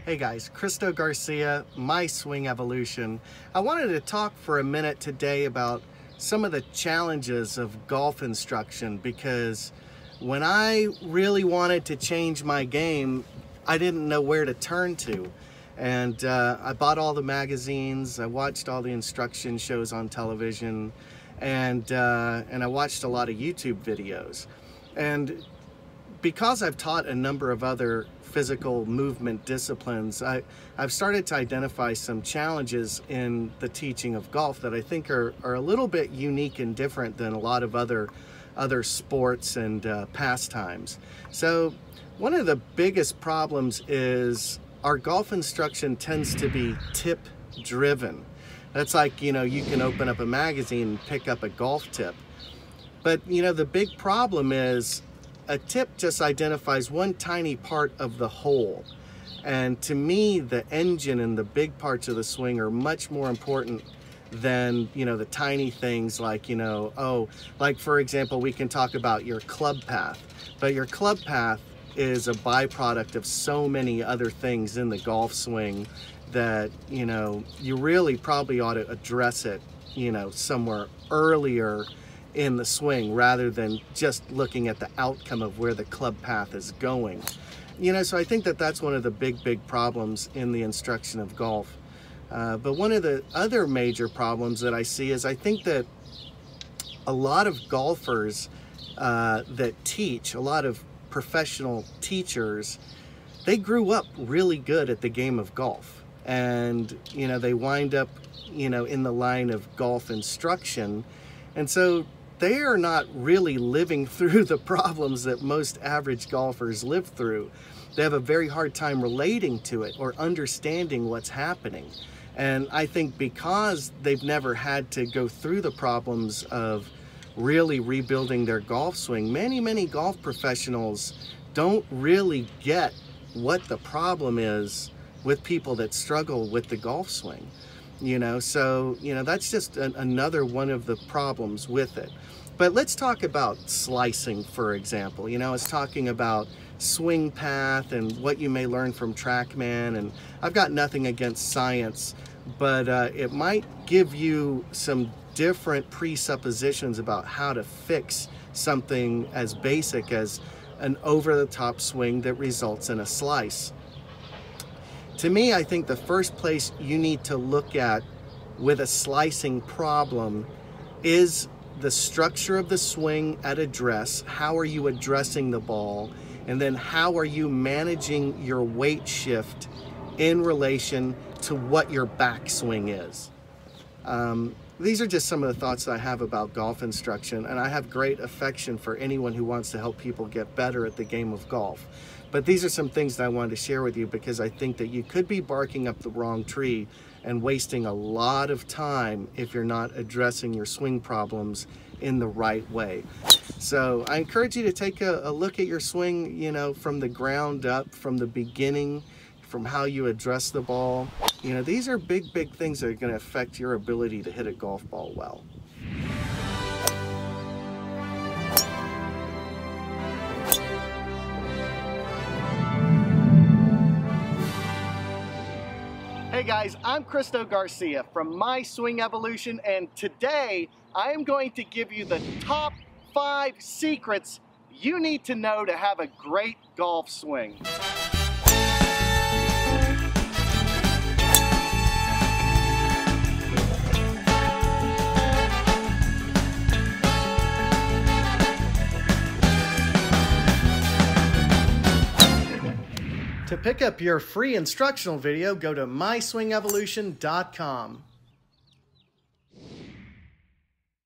Hey guys, Christo Garcia, My Swing Evolution. I wanted to talk for a minute today about some of the challenges of golf instruction, because when I really wanted to change my game, I didn't know where to turn to. And I bought all the magazines, I watched all the instruction shows on television, and I watched a lot of YouTube videos. And because I've taught a number of other physical movement disciplines, I've started to identify some challenges in the teaching of golf that I think are a little bit unique and different than a lot of other sports and pastimes. So one of the biggest problems is our golf instruction tends to be tip driven. That's like, you can open up a magazine and pick up a golf tip. But the big problem is a tip just identifies one tiny part of the whole. And to me, the engine and the big parts of the swing are much more important than, the tiny things like, like for example, we can talk about your club path, but your club path is a byproduct of so many other things in the golf swing that, you really probably ought to address it, somewhere earlier in the swing rather than just looking at the outcome of where the club path is going. So I think that that's one of the big problems in the instruction of golf. But one of the other major problems that I see is I think that a lot of golfers that teach, a lot of professional teachers, they grew up really good at the game of golf. And, they wind up, in the line of golf instruction. And so they are not really living through the problems that most average golfers live through. They have a very hard time relating to it or understanding what's happening. And I think because they've never had to go through the problems of really rebuilding their golf swing, many golf professionals don't really get what the problem is with people that struggle with the golf swing. So that's just another one of the problems with it. But let's talk about slicing, for example. I was talking about swing path and what you may learn from TrackMan, and I've got nothing against science, but it might give you some different presuppositions about how to fix something as basic as an over-the-top swing that results in a slice. To me, I think the first place you need to look at with a slicing problem is the structure of the swing at address. How are you addressing the ball? And then how are you managing your weight shift in relation to what your backswing is? These are just some of the thoughts that I have about golf instruction, and I have great affection for anyone who wants to help people get better at the game of golf. But these are some things that I wanted to share with you because I think that you could be barking up the wrong tree and wasting a lot of time if you're not addressing your swing problems in the right way. So I encourage you to take a look at your swing, from the ground up, from the beginning, from how you address the ball. These are big things that are going to affect your ability to hit a golf ball well. Hey guys, I'm Christo Garcia from My Swing Evolution, and today I am going to give you the top 5 secrets you need to know to have a great golf swing. To pick up your free instructional video, go to myswingevolution.com.